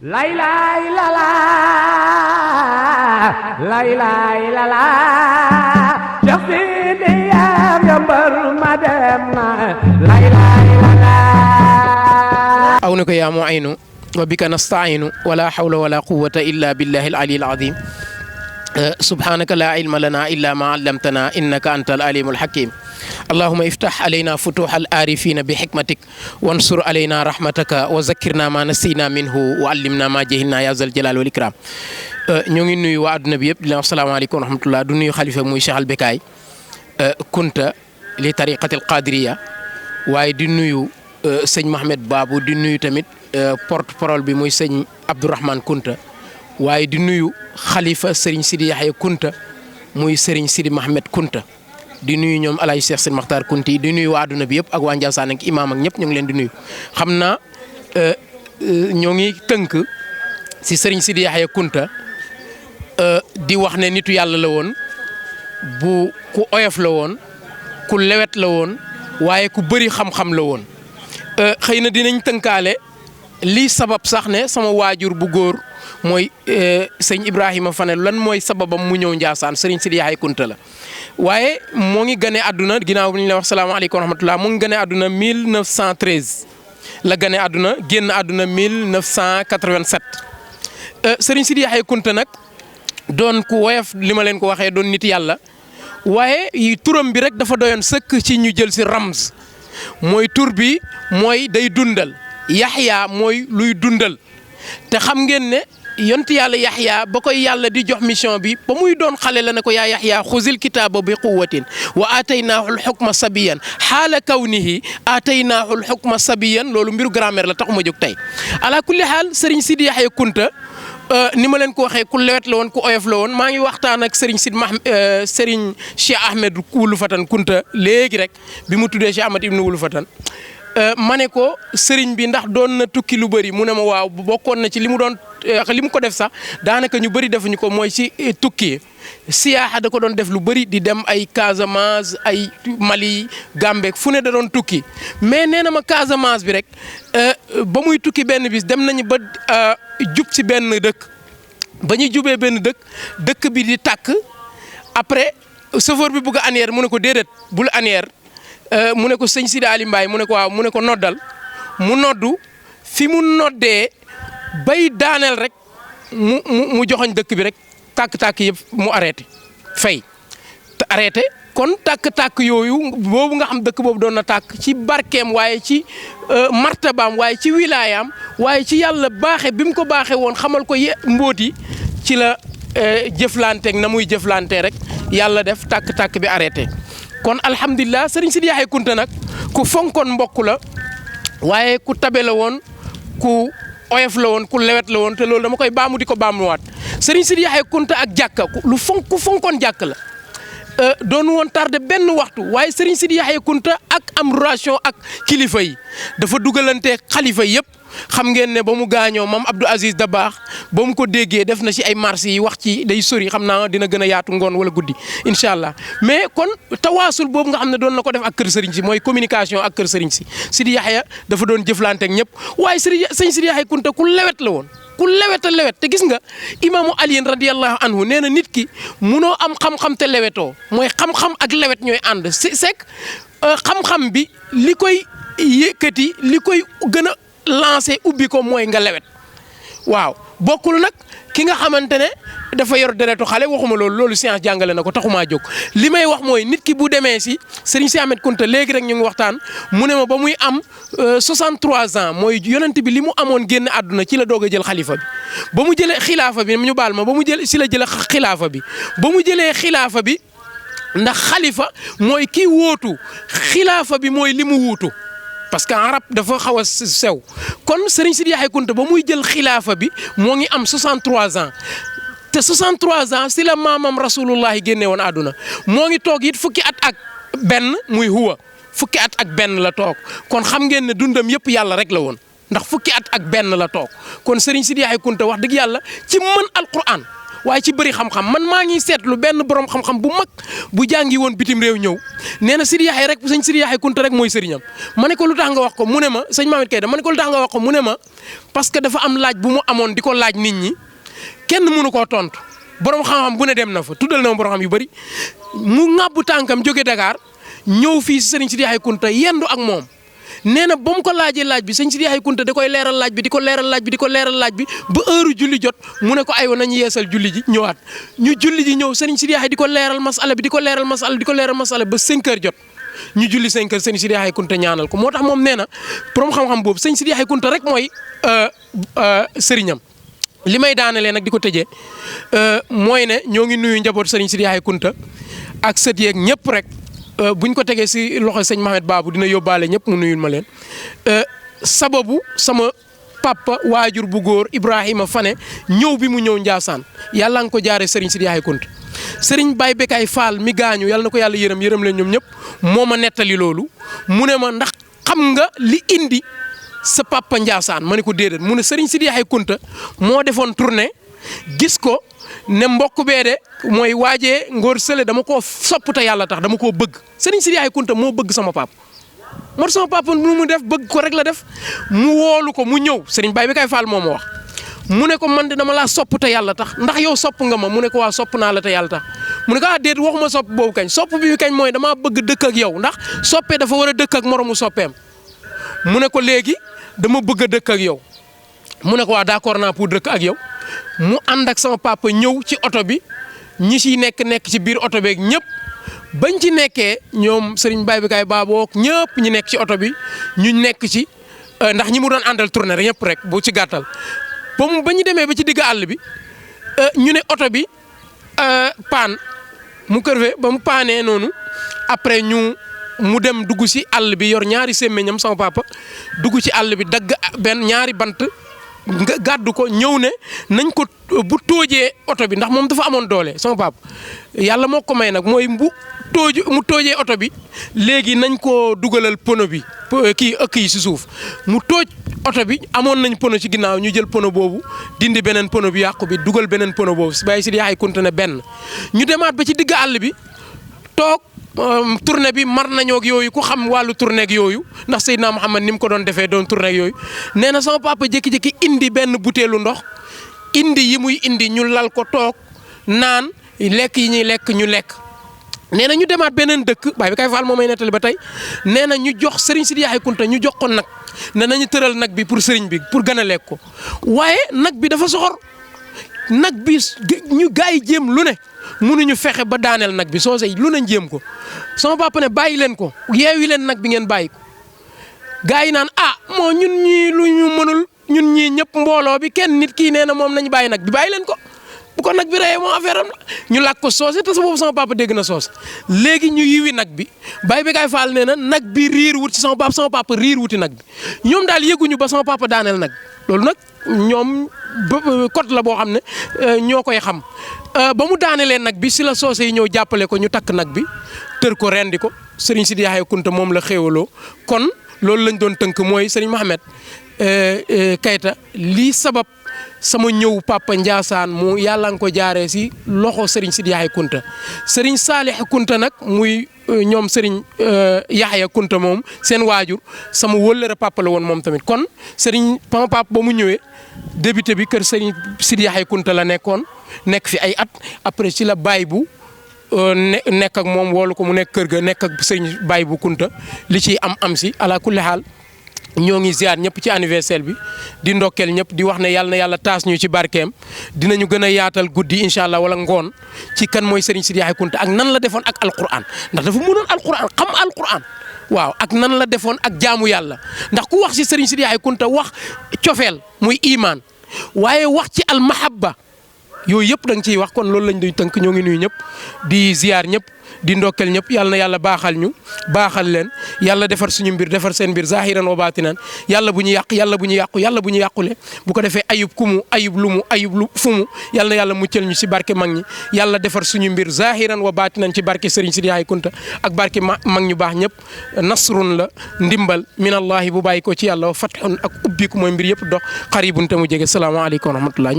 lay lay la la lay lay la la Cheikh Sidi yambar ma dem na lay lay la la aw na ko yaa mu'inu wa bika nasta'inu wala hawla wala quwwata illa billahi al-ali al-azim subhanaka la ilma lana illa ma 'allamtana innaka antal alimul hakim اللهم افتح علينا فتوح العارفين بحكمتك وانصر علينا رحمتك وذكرنا ما نسينا منه وعلمنا ما جهلنا يا ذا الجلال والإكرام ñoo ngi nuyu waa adduna bi yëpp di leen wax salaamaaleykum wa rahmatullah du nuyu xalifa muy Cheikh Al Becaye Kunta li tariqatil qadiriya waaye di nuyu sëñ Mohamed Babou di nuyu tamit porte parole bi muy sëñ Abdourahmane Kunta waaye di nuyu xalifa Serigne Sidi Yahya Kunta muy Serigne Sidi Mohamed Kunta di nuyu ñoom El Hadj Cheikh Sine Makhtar Kunti di nuyu waa adduna bi yëpp ak waa Ndiassane ak imaam ak ñëpp ñu ngi leen di nuyu xam naa ñoo ngi tënk si Serigne Sidi Yahya Kunta di wax ne nitu yàlla la woon bu ku oyof la woon ku lewet la woon waaye ku bëri xam-xam la woon xëy na dinañ tënkaale lii sabab sax ne sama waajur bu góor mooy sëñ Ibrahima Fane lan mooy sababam mu ñëw Ndiassane Serigne Sidi Yahya Kunta la waaye moo ngi gane àdduna ginnaaw bi ñu la wax salaamaaleykum wa rahmatulah mu ngi gane àdduna 1913 la gane àdduna génn àdduna 1987 Serigne Sidi Yahya Kunta nag doon ku woyof li ma leen ko waxee doon nit yàlla waaye turam bi rek dafa doyoon sëkk ci ñu jël si Ramz mooy tur bi mooy day dundal Yahya mooy luy dundal te xam ngeen ne yonent yàlla Yahya ba koy yàlla di jox mission bi ba muy doon xale la ne ko yaa Yahya xuzil kitaaba bi quwwatin wa aataynaahu l-hukma sabiyan xaala kawnihi aataynaahu l-hukma sabiyan loolu mbiru grammaire la taxuma jóg tey ala kulli xaal Serigne Sidi Yahya Kunta ni ma leen ko waxee ku lewet la woon ku oyof la woon maa ngi waxtaan ak Serigne Cheikh Ahmed Wulu Fatan Kunta léegi rek bi mu tuddee Cheikh Ahmed Ibn Wulu Fatan ma ne ko Serigne bi ndax doon na tukki lu bëri mu ne ma waaw bokkoon na ci li mu doon li mu ko def sax daanaka ñu bëri defuñu ko mooy ci tukki siyaaxa da ko doon def lu bëri di dem ay Casamance ay Mali Gambie fu ne da doon tukki mais nee na ma Casamance bi rek ba muy tukki benn bis dem nañu ba jub ci benn dëkk ba ñu jubee benn dëkk bi di tàkk après chauffeur bi bëgg a aneer mu ne ko déedéet bul aneer mu ne ko sëñ Sidi Ali Mbaye mu ne ko waaw mu ne ko noddal mu noddu fi mu noddee bay daaneel rek mu joxoñ dëkk bi rek tàkk-tàkk yëpp mu arrêté fay te arrêté kon tàkk-tàkk yooyu boobu nga xam dëkk boobu doon na tàkk ci barkeem waaye ci martabaam waaye ci wilaayaam waaye ci yàlla baaxe bi mu ko baaxee woon xamal ko mbóoti ci la jëflanteeg na muy jëflante rek yàlla def tàkk-tàkk bi arrêté kon alhamdulilah Serigne Sidi Yahya Kunta nag ku fonkoon mbokk la waaye ku tabe la woon ku oyof la woon ku lewet la woon te loolu dama koy baamu di ko baamuwaat Serigne Sidi Yahya Kunta ak jàkka ku fonkoon jàkk la doon woon tardé benn waxtu waaye Serigne Sidi Yahya Kunta ak am relation ak kilifa yi dafa dugalante xalifa yëpp xam ngeen ne ba mu gaañoo moom Abdou Aziz Dabakh ba mu ko déggee def na ci ay marché yi wax ci day sori xam naa dina gën a yaatu ngoon wala guddi incha allah mais kon tawaasul boobu nga xam ne doon na ko def ak kër Serigne si mooy communication ak kër Serigne si Sidi Yahya dafa doon jëflante ak ñëpp waaye sëñ Sidi Yahya Kunta ku lewet la woon. ku lewet a lewet te gis nga imaamu Ali radiyallahu anhu nee na nit ki munoo am xam-xam te lewetoo mooy xam-xam ak lewet ñooy ànd c'est xam-xam bi li koy yëkkati li koy gën a lancé ubbi ko mooy nga lewet waaw bokkul nag ki nga xamante ne dafa yor deretu xale waxuma loolu science jàngale na ko taxumaa jóg li may wax mooy nit ki bu demee si Serigne Cheikh Ahmed Kunta léegi rek ñu ngi waxtaan mu ne ma ba muy am 63 ans mooy yonent bi li mu amoon génn àdduna ci la doog a jël xalifa bi ba mu jëlee xilaafa bi ñu baal ma ba mu jël si la jëlee xilaafa bi ba mu jëlee xilaafa bi ndax xalifa mooy kii wóotu xilaafa bi mooy li mu wuutu parce que arab dafa xaw a sew kon Serigne Sidi Yahya Kunta ba muy jël xilaafa bi moo ngi am 63 ans te 63 ans si la maamam rasulullahi génne woon àdduna moo ngi toog it fukki at ak benn muy huwa fukki at ak benn la toog kon xam ngeen ne dundam yëpp yàlla rek la woon ndax fukki at ak benn la toog kon Serigne Sidi Yahya Kunta wax dëgg yàlla ci mën alquran waaye ci bëri xam-xam man maa ngi seetlu benn borom xam-xam bu mag bu jàngi woon bitim réew ñëw nee na Sidi Yaxya rek sëñ Sidi Yaxya Kunta rek mooy sëriñam ma ne ko lu tax nga wax ko mu ne ma sëñ Mamet Kayda ma ne ko lu tax nga wax ko mu ne ma parce que dafa am laaj bu mu amoon di ko laaj nit ñi kenn mënu koo tontu borom xam-xam bu ne dem na fa tuddal na ma borom xam yu bëri mu ŋàbbu tànkam jóge Dakar ñëw fii si sëriñ Sidi Yaxya Kunta yendu ak moom nee na ba mu ko laajee laaj bi sëñ Sidi Yaxya Kunta da koy leeral laaj bi di ko leeral laaj bi di ko leeral laaj bi ba heure julli jot mu ne ko aywa nañu yeesal julli ji ñëwaat ñu julli ji ñëw sëriñ Sidi Yaxya di ko leeral masala bi di ko leeral masala bi di ko leeral masala ba 5 heures jot ñu julli 5 heures sëñ Sidi Yaxya Kunta ñaanal ko moo tax moom nee na borom xam-xam boobu sëñ Sidi Yaxya Kunta rek mooy sëriñam li may daanelee nag di ko tëjee mooy ne ñoo ngi nuyu njaboot sëriñ Sidi Yaxya Kunta ak sët yeeg ñëpp rek buñ ko tegee si loxo sëñ Mahammed Babou dina yóbbaale ñëpp mu nuyul ma leen sababu sama papa waajur bu góor Ibrahima Fane ñëw bi mu ñëw Ndiassane yàlla nga ko jaaree sëriñ Sidi Yaxya Kunta sëriñ Baye Bekay Fall mi gaañu yàlla na ko yàlla yërëm leen ñoom ñëpp moo ma nettali loolu mu ne ma ndax xam nga li indi sa papa Ndiassane ma ne ko déedéet mu ne sëriñ Sidi Yaxya Kunta moo defoon tournée gis ko ne mbokk bee de mooy waajee ngóor sële dama koo sopp te yàlla tax dama koo bëgg sëriñ Sidi Yaxya Kunta moo bëgg sama papa moo sama papa nu mu def bëgg ko rek la def mu woolu ko mu ñëw sëriñ Baye Bekay Fall moo ma wax mu ne ko man de dama laa sopp te yàlla tax ndax yow sopp nga ma mu ne ko waa sopp naa la te yàlla tax mu ne ko déet waxuma sopp boobu kañ sopp bi kañ mooy damaa bëgg dëkk ak yow ndax soppee dafa war a dëkk ak moromu soppeem mu ne ko léegi dama bëgg a dëkk ak yow mu ne ko waa d'accord naa pour dëkk ak yow mu ànd ak sama papa ñëw ci oto bi ñi ciy nekk ci biir oto beeg ñëpp bañ ci nekkee ñoom sëriñ Baye Bekay Babou ñëpp ñi nekk ci oto bi ñu nekk ci ndax ñi mu doon àndal tournée ñëpp rek bu ci gàttal ba ñu demee ba ci digg àll bi ñu ne oto bi paan mu kërfe ba mu paanee noonu après mu dem dugg ci àll bi yor ñaari sémmiñam sama papa dugg ci àll bi dagg ñaari bant nga gàddu ko ñëw ne nañ ko bu toojee oto bi ndax moom dafa amoon doole sama papa yàlla moo ko may nag mooy mu toojee oto bi léegi nañ ko dugalal pono bi ëkk yi ci suuf mu tooj oto bi amoon nañ pono ci ginnaaw ñu jël pono boobu dindi beneen pono bi yàqu bi dugal beneen pono boobu Baye Sidi Yaxya Kunta ne benn ñu demaat ba ci digg àll bi toog tournée bi mar nañoo ak yooyu ku xam wàllu tournée ak yooyu ndax Seydina Muhammad ni mu ko doon defee doon tournée ak yooyu nee na sama papa jékki-jékki indi benn butéelu ndox indi yi muy indi ñu lal ko toog naan lekk yi ñuy lekk ñu lekk. nee na ñu demaat beneen dëkk Baye Bekay Fall moo may nettali ba tey nee na ñu jox Serigne Sidi Yaxya Kunta ñu jox ko nag ne nañu tëral nag bi pour Serigne bi pour gën a lekk ko waaye nag bi dafa soxor nag bi ñu gaa yi jéem lu ne. mënuñu fexe ba daaneel nag bi soo sey lu nañ jéem ko sama papa ne bàyyi leen ko yeewi leen nag bi ngeen bàyyi ko gars yi naan moo ñun ñii lu ñu mënul ñun ñii ñëpp mbooloo bi kenn nit kii nee na moom nañ bàyyi nag bi bàyyi leen ko bu ko nag bi reyee moom affaire am la ñu làkk ko soose te sa boobu sama papa dégg na soose léegi ñu yiwi nag bi Baye Bekay Fall nee na nag bi riir wut ci sama papa riir wuti nag bi ñoom daal yëguñu ba sama papa daaneel nag loolu nag ñoom code la boo xam ne ñoo koy xam ba mu daanelee nag bi si la soose yi ñëw jàppale ko ñu takk nag bi tër ko rendi ko Serigne Sidi Yaxya Kunta moom la xéewaloo kon loolu lañ doon tënk mooy Serigne Mahammed Kayta lii sabab sama ñëw papa Ndiassane mu yàlla nga ko jaaree si loxo Serigne Sidi Yaxya Kunta Serigne Salih Kunta nag muy ñoom Serigne Yaxya Kunta moom seen waajur sama wëllëre papa la woon moom tamit kon Serigne sama papa ba mu ñëwee débuté bi kër Serigne Sidi Yaxya Kunta la nekk fi ay at après ci la Baye bu nekk ak moom woolu ko mu nekk kër ga nekk ak Serigne Baye bu Kunta li ciy am si ala kulli xaal ñoo ngi ziar ñëpp ci anniversaire bi di ndokkeel ñëpp di wax ne yàlla na yàlla taas ñu ci barkeem dinañu gën a yaatal guddi incha allah wala ngoon ci kan mooy Serigne Sidi Yaxya Kunta ak nan la defoon ak alquran ndax dafa mënoon alquran xam alquran waaw ak nan la defoon ak jaamu yàlla ndax ku wax ci Serigne Sidi Yaxya Kunta wax cofeel muy imaan waaye wax ci almahabba yooyu yëpp da nga ciy wax kon loolu lañ doy tënk ñoo ngi nuyu ñëpp di ziar ñëpp di ndokkel ñëpp yàlla na yàlla baaxal ñu baaxal leen yàlla defar suñu mbir defar seen mbir zahiran wa batinan yàlla bu ñu yàq yàlla bu ñu yàqu yàlla bu ñu yàqule bu ko defee ayub kumu ayub lumu ayub lu fumu yàlla na yàlla muccal ñu si barke mag ñi yàlla defar suñu mbir zahiran wa batinan ci barke Serigne Sidi Yaxya Kunta ak barke mag ñu baax ñëpp nasrun la ndimbal minallahi bu bàyyi ko ci yàlla wa fathun ak ubbiku mooy mbir yëpp dox xaribun te mu jege salaamaaleykum wa rahmatullah